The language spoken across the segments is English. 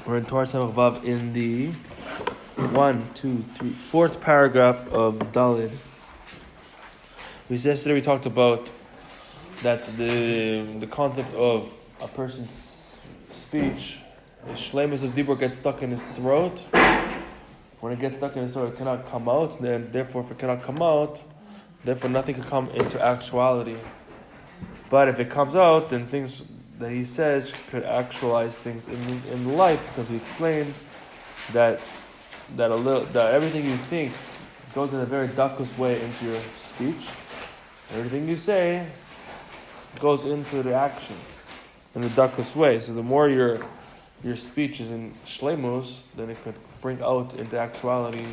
We're in Torah Samach Vav in the 4th paragraph of Dalid. Yesterday we talked about that the concept of a person's speech, the shleimus of dibur gets stuck in his throat. When it gets stuck in his throat, it cannot come out. Then, therefore, if it cannot come out, therefore nothing can come into actuality. But if it comes out, then things that he says could actualize things in life, because he explained that everything you think goes in a very dakus way into your speech. Everything you say goes into the action in a dakus way. So the more your speech is in shleimus, then it could bring out into actuality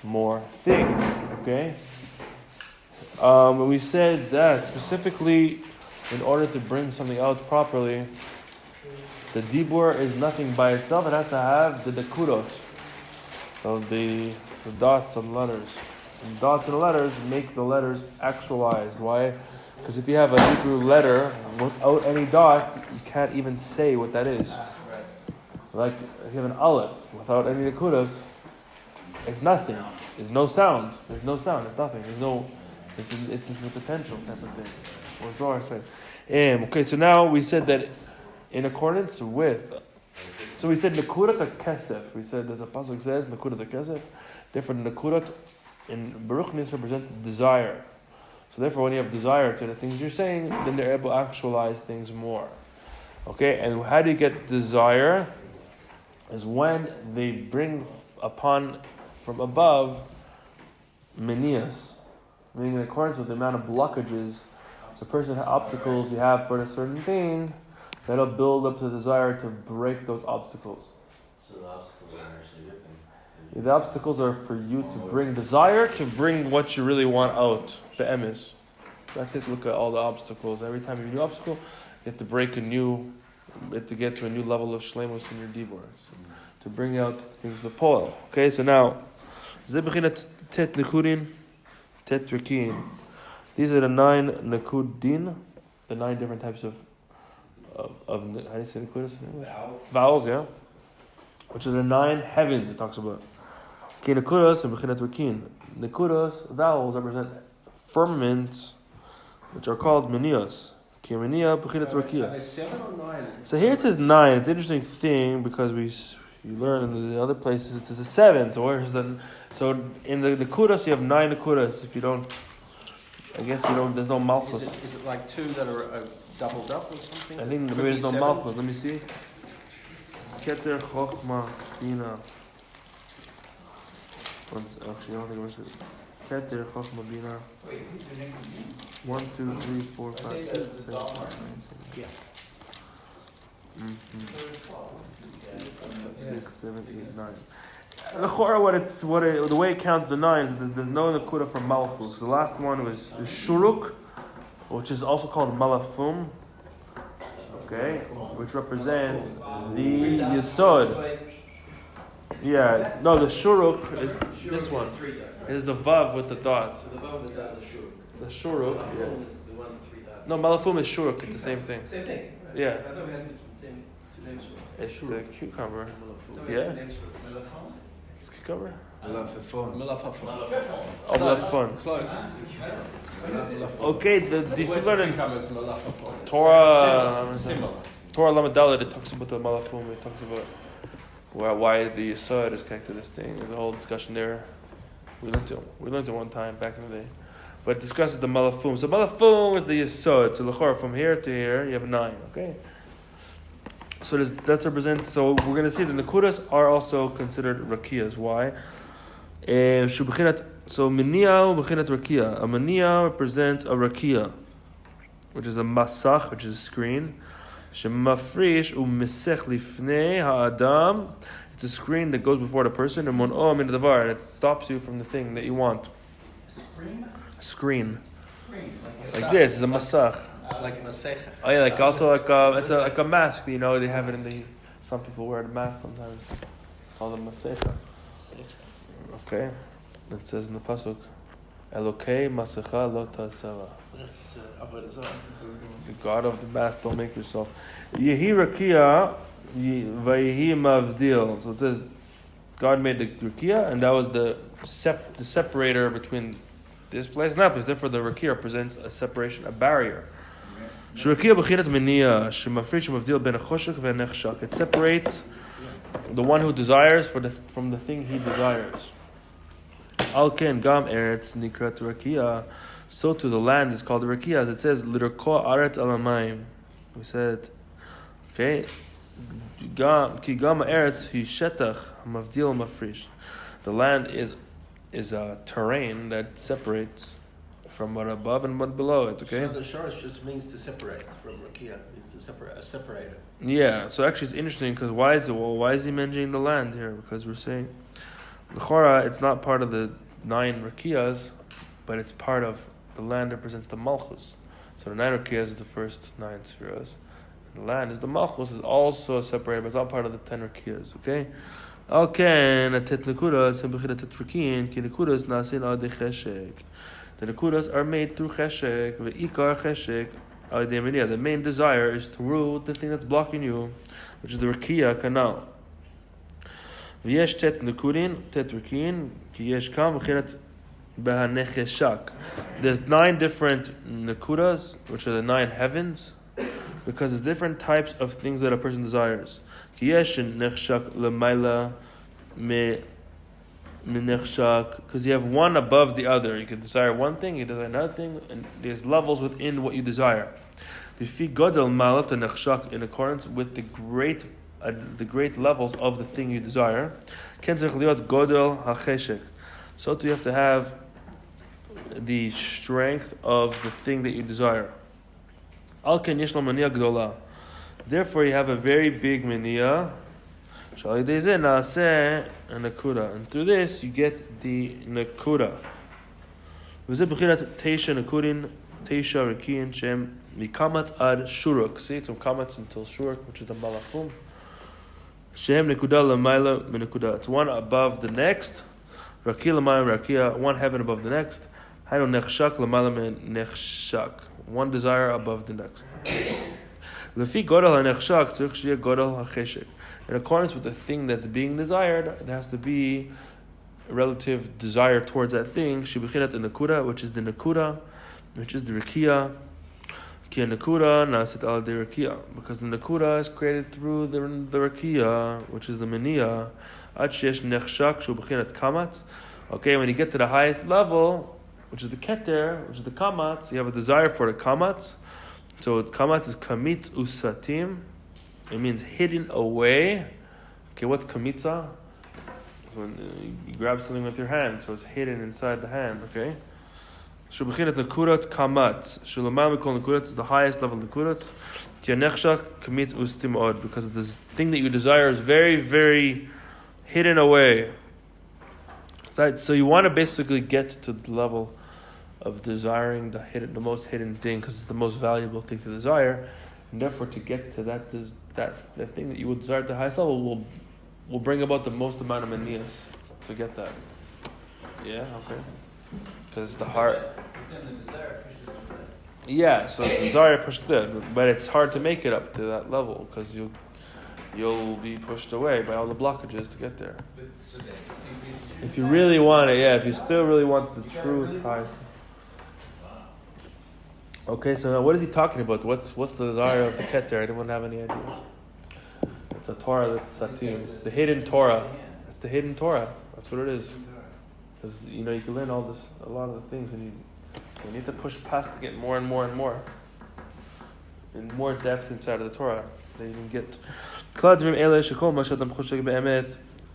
more things. Okay. We said that specifically, in order to bring something out properly, the dibur is nothing by itself. It has to have the dekurot of the dots on letters. And dots and letters make the letters actualize. Why? Because if you have a Hebrew letter without any dots, you can't even say what that is. Like if you have an aleph without any dekurot, it's nothing. There's no sound. There's no sound. It's nothing. There's no. It's just a potential type of thing. What Zohar said. Okay, so now we said that in accordance with. So we said Nekudat HaKesef. We said, as a pasuk says, Nekudat HaKesef. Therefore, Nekudat in Baruch Ness represents desire. So therefore, when you have desire to the things you're saying, then they're able to actualize things more. Okay, and how do you get desire? Is when they bring upon from above menias, meaning in accordance with the amount of blockages, the person obstacles you have for a certain thing, that'll build up the desire to break those obstacles. So the obstacles are actually different. The obstacles are for you to bring desire, to bring what you really want out. The emes. That's it. Look at all the obstacles. Every time you have a new obstacle, you have to break you have to get to a new level of shleimus in your dibur, to bring out things the poel. Okay, so now, zebechinat tet nekudin, tet rekin. These are the 9 nekudin, the 9 different types of how do you say nekudis in English? Vowels, yeah. Which are the 9 heavens it talks about. Okay, nekudos and bechinat rekin. Nekudos, vowels represent firmaments, which are called menios. Okay, menia bechinat rekia. Are they 7 or 9? So here it says 9. It's an interesting thing because you learn in the other places it says a 7. So where's so in the nekudos you have 9 nekudos. If you don't, I guess you don't. There's no malchus. Is it like 2 that are doubled up or something? I think maybe there's no malchus. Let me see. Keter chochma bina. Actually, I don't think it was it. Keter chochma bina. 1, 2, 3, 4, 5, 6, 7, 8, 9. Yeah. 6, 7, 8, 9. The way it counts the 9 is there's no nekuda for malchus. The last one was shuruk, which is also called malafum. Okay, which represents the yesod. Yeah, no, the shuruk is this one. It is the vav with the dots. The shuruk. Yeah. No, malafum is shuruk. It's the same thing. Same thing. Yeah. I thought we had two names for it. It's the cucumber. We had Yeah. two names for it. It's cucumber. Malafafon. Oh, malafon. Close. Okay, the Torah Cucumbers, malafafon. Torah Lamadalad, it talks about the malafum. It talks about why the yesod is connected to this thing. There's a whole discussion there. We learned it one time back in the day, but it discusses the malafum. So malafum is the yesod. So l'chor from here to here you have 9. Okay. So that represents. So we're going to see that the nekudas are also considered rakiyas. Why? So menia b'chinat rakia. A menia represents a rakia, which is a masach, which is a screen. Shemafrish u'misech lifnei ha'adam. It's a screen that goes before the person, and mon'o min davar, and it stops you from the thing that you want. A screen. Like this is a masach. Like a masecha. Oh yeah, like also like a mask. You know, they have it in the. Some people wear the mask sometimes. Call them masecha. Okay. It says in the pasuk, Elokei masecha lo ta'aseva. That's Avodah Zarah. The God of the mask, don't make yourself. Yehi rakia Vayihi mavdil. So it says God made the rakia, and that was the separator between this place and that place. Therefore, the rakia represents a separation, a barrier. Shrakia b'chinat meniya shemafrish mavdil ben choshek ve'nechshak. It separates the one who desires from the thing he desires. Al ken gam eretz nikrat rakia. So too the land is called the rakia, as it says l'rko aretz alamayim. We said, okay, ki gam eretz hi shetach mavdil mafrish. The land is a terrain that separates from what above and what below it. Okay. So the shorish just means to separate from rakia. It's a separator. Yeah. So actually, it's interesting because why is he mentioning the land here? Because we're saying the chora, it's not part of the 9 rakiyas, but it's part of the land represents the malchus. So the 9 rakiyas is the first 9 spheres. The land is the malchus, is also separated, but it's not part of the 10 rakiyas. Okay. Okay, atet nekudas and bechinat rakin ki nekudas nasin al de cheshek. The nekudas are made through cheshek. Ve'ikar cheshek al de meniya. The main desire is through the thing that's blocking you, which is the rakia canal. V'yesh tet nekudin tet rakin ki yesh kam bechinat behanecheshak. There's 9 different nekudas, which are the 9 heavens, because there's different types of things that a person desires. Because you have one above the other. You can desire one thing, you desire another thing, and there's levels within what you desire. In accordance with the great levels of the thing you desire. So too you have to have the strength of the thing that you desire. Therefore, you have a very big maniyah. And through this, you get the nakuda. See, it's from kamatz until shuruk, which is the malachum. It's one above the next. One heaven above the next. One desire above the next. In accordance with the thing that's being desired, there has to be a relative desire towards that thing. Which is the nakuda, which is the rakia. Because the nakuda is created through the rakia, which is the meniya. Okay, when you get to the highest level, which is the keter, which is the kamatz, you have a desire for the kamatz. So kamatz is kamitz usatim. It means hidden away. Okay, what's kamitza? So when you grab something with your hand, so it's hidden inside the hand. Okay. Shubachinat nakurat kamatz. Shulamam we call nakurat is the highest level of nakurat. Tianechshak kamitz ustim od, because this thing that you desire is very, very hidden away. So you want to basically get to the level of desiring the most hidden thing, because it's the most valuable thing to desire, and therefore to get to that thing that you will desire at the highest level will bring about the most amount of maniyas to get that. Yeah, okay. Because it's the heart. Then the desire pushes to that. Yeah, so the desire pushed there, but it's hard to make it up to that level because you'll be pushed away by all the blockages to get there. But so that If you really want it, if you still really want the truth, highest. Okay, so now what is he talking about? What's the desire of the keter? I don't have any idea. It's a Torah that's satim, the hidden Torah. It's the hidden Torah. That's what it is. Because you can learn a lot of the things, and you need to push past to get more and more and more, in more depth inside of the Torah that you can get.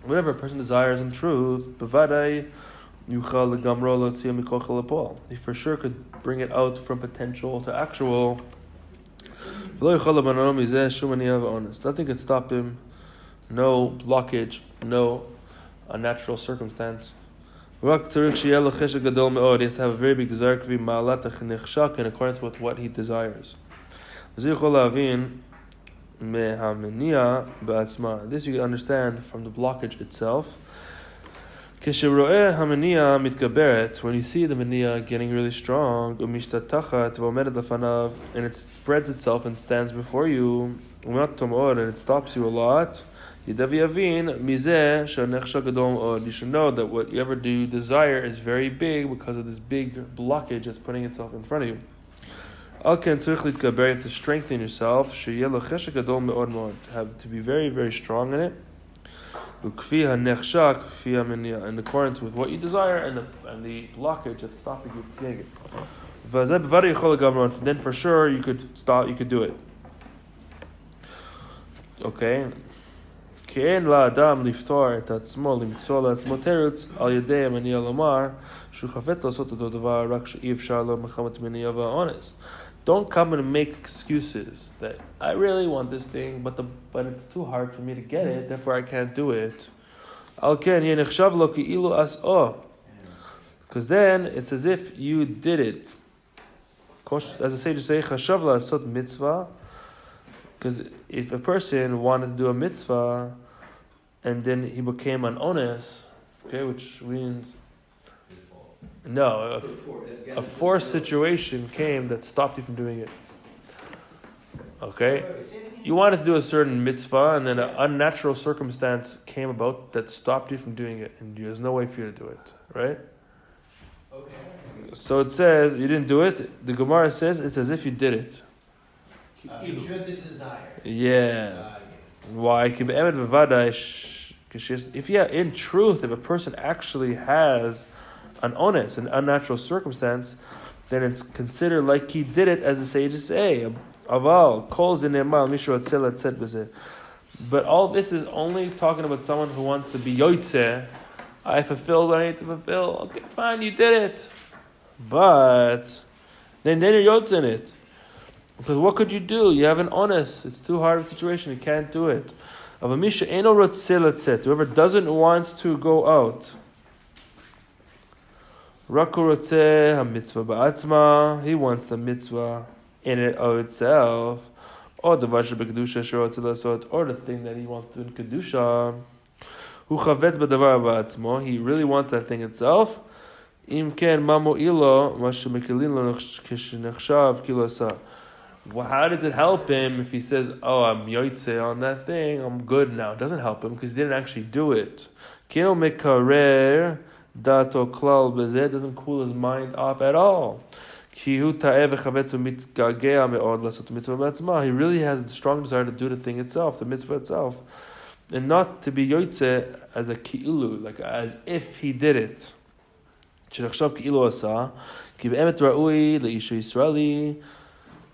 Whatever a person desires in truth, he for sure could bring it out from potential to actual. Nothing could stop him. No blockage, no unnatural circumstance. He has to have a very big desire in accordance with what he desires. This you can understand from the blockage itself. When you see the meniya getting really strong, and it spreads itself and stands before you, and it stops you a lot. You should know that whatever you desire is very big because of this big blockage that's putting itself in front of you. You have to strengthen yourself. You have to be very, very strong in it. In accordance with what you desire and the blockage that's stopping you from getting it. Then for sure you could do it. Okay. כי לאדם לפתור את עצמו, למצוא לעצמו תירוץ על ידי המניע לומר שהוא חפץ לעשות אותו דבר רק שאי אפשר לו מחמת מניע והאונס. Don't come and make excuses that I really want this thing, but it's too hard for me to get it, therefore I can't do it. על כן יהיה נחשב לו כאילו עשו. Because then it's as if you did it. As the sages say, חשב לעשות מצווה. Because if a person wanted to do a mitzvah and then he became an ones, okay, which means a forced situation came that stopped you from doing it. Okay, you wanted to do a certain mitzvah and then an unnatural circumstance came about that stopped you from doing it, and there's no way for you to do it, right? Okay. So it says you didn't do it. The Gemara says it's as if you did it. You had the desire. Yeah. Why? If a person actually has an honest and unnatural circumstance, then it's considered like he did it, as the sages say. But all this is only talking about someone who wants to be yotzeh. I fulfilled what I need to fulfill. Okay, fine, you did it. But then you're yotzeh in it. Because what could you do? You have an honest. It's too hard of a situation. You can't do it. Whoever doesn't want to go out. He wants the mitzvah in it of itself. Or the thing that he wants to do in Kedusha. He really wants that thing itself. Well, how does it help him if he says, "Oh, I'm yotzeh on that thing, I'm good now"? It doesn't help him because he didn't actually do it. It doesn't cool his mind off at all. He really has a strong desire to do the thing itself, the mitzvah itself, and not to be yotzeh as a ki'ilu, like as if he did it.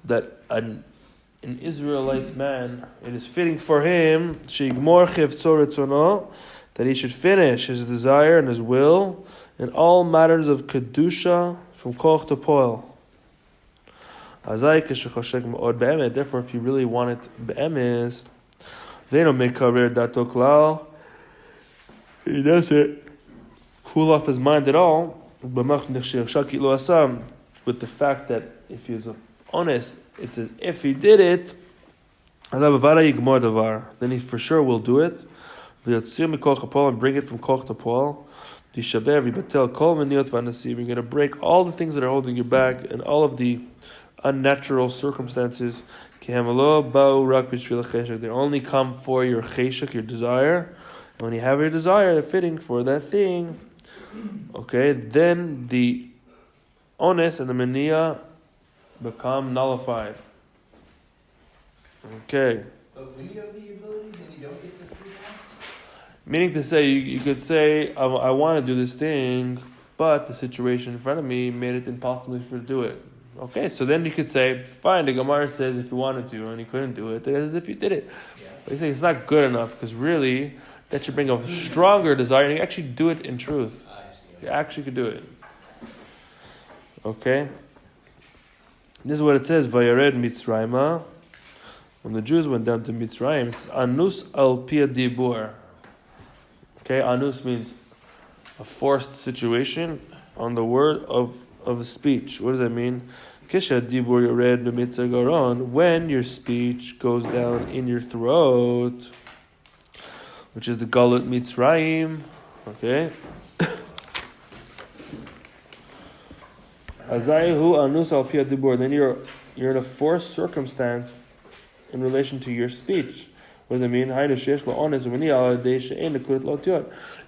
That an Israelite man, it is fitting for him that he should finish his desire and his will in all matters of kedusha from koch to poil. Therefore, if you really want it be'emes, they don't make karer dato klal. He doesn't cool off his mind at all. With the fact that if he's honest, it's as if he did it, then he for sure will do it. And bring it from koch to poil. You're going to break all the things that are holding you back and all of the unnatural circumstances. They only come for your cheshek, your desire. And when you have your desire, they're fitting for that thing. Okay, then the honest and the mania become nullified. Okay. But when you have the ability, then you don't get the free pass? Meaning to say, you could say, I want to do this thing, but the situation in front of me made it impossible for you to do it. Okay, so then you could say, fine, the Gemara says if you wanted to and you couldn't do it, then it's as if you did it. Yeah. But you say it's not good enough, because really, that should bring a stronger desire, and you actually do it in truth. You actually could do it. Okay? This is what it says, Vayared Mitzrayma. When the Jews went down to Mitzrayim, it's Anus al Pia Dibur. Okay, Anus means a forced situation on the word of speech. What does that mean? Kisha Dibur Yared Mitzah Garon. When your speech goes down in your throat, which is the Galut Mitzrayim. Okay? Azayhu Anus al Pia Dibur. Then you're in a forced circumstance in relation to your speech. What does it mean?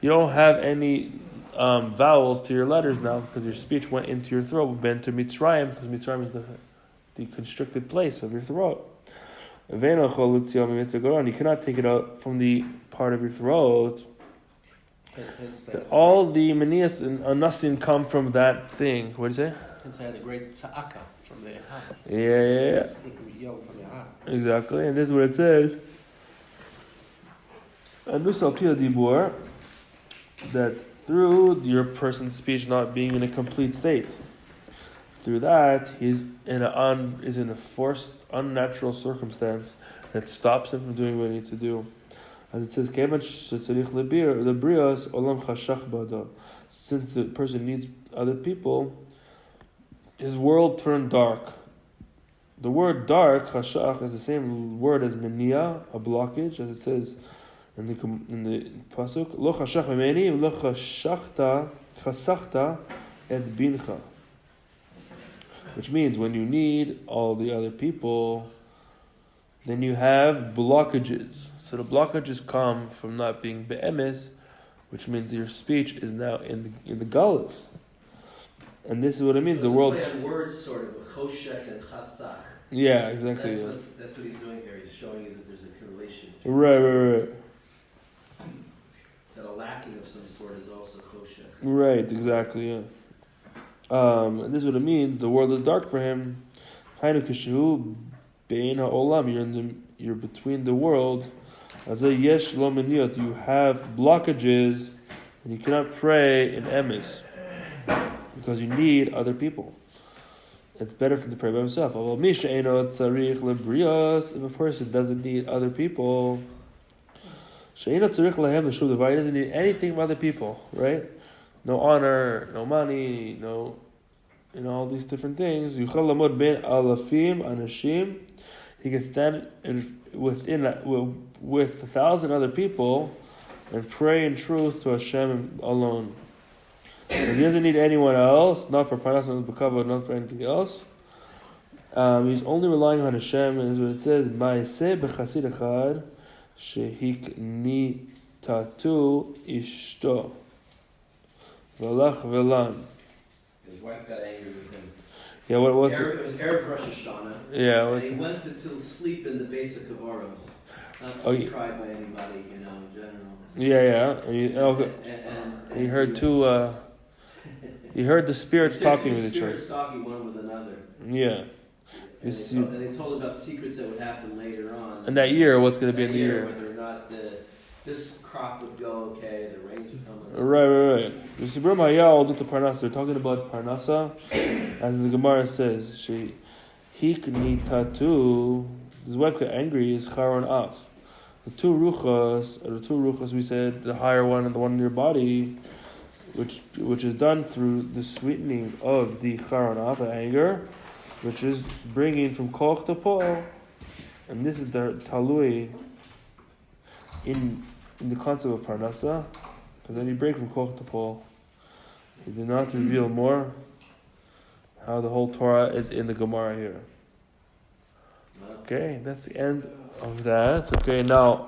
You don't have any vowels to your letters now because your speech went into your throat. Ben to Mitzrayim, because Mitzrayim is the constricted place of your throat. You cannot take it out from the part of your throat. All the manias and anasim come from that thing. What do you say? Hence I had the great tza'aka from the heart. Yeah. Yell from the heart. Exactly, and this is what it says. That through your person's speech not being in a complete state, through that he's in a forced, unnatural circumstance that stops him from doing what he needs to do. As it says, since the person needs other people, his world turned dark. The word dark, chashach, is the same word as menia, a blockage, as it says in the pasuk. Lo chashach memeni, lo chasachta et bincha. Which means when you need all the other people, then you have blockages. So the blockages come from not being be'emes, which means your speech is now in the galus. And this is what it means. So the world. Play on words, sort of choshek and chasach. Yeah, exactly. That's what he's doing here. He's showing you that there's a correlation. Right. That a lacking of some sort is also choshek. Right, exactly. Yeah. And this is what it means. The world is dark for him. You're between the world. As a yesh lo meniyot, you have blockages, and you cannot pray in emes because you need other people. It's better for him to pray by himself. If a person doesn't need other people, he doesn't need anything from other people, right? No honor, no money, no, all these different things. He can stand with 1,000 other people and pray in truth to Hashem alone. He doesn't need anyone else, not for parnas, not for kavod, not for anything else. He's only relying on Hashem, and this is what it says: "Ma'aseh b'chasid echad shehiknitatu ishto v'lach v'lan." His wife got angry with him. Yeah, what was it? Was Erev Rosh Hashanah. Yeah, and he went to sleep in the base of Kavaros, not to be tried by anybody, in general. Yeah. And he heard two. He heard the spirits talking with each other. Spirits talking one with another. Yeah. And they told about secrets that would happen later on. And that year, what's going to be in the year? Whether or not this crop would go okay, the rains would come. Right. They're talking about Parnasa, as the Gemara says. His wife got angry, is Charon Af. The two ruchas we said, the higher one and the one in your body, which is done through the sweetening of the Charon Af, the anger, which is bringing from Koch to Pol, and this is the Talui in the concept of Parnasa, because then you break from Koch to Pol. He did not reveal more how the whole Torah is in the Gemara here. Okay, that's the end of that. Okay, now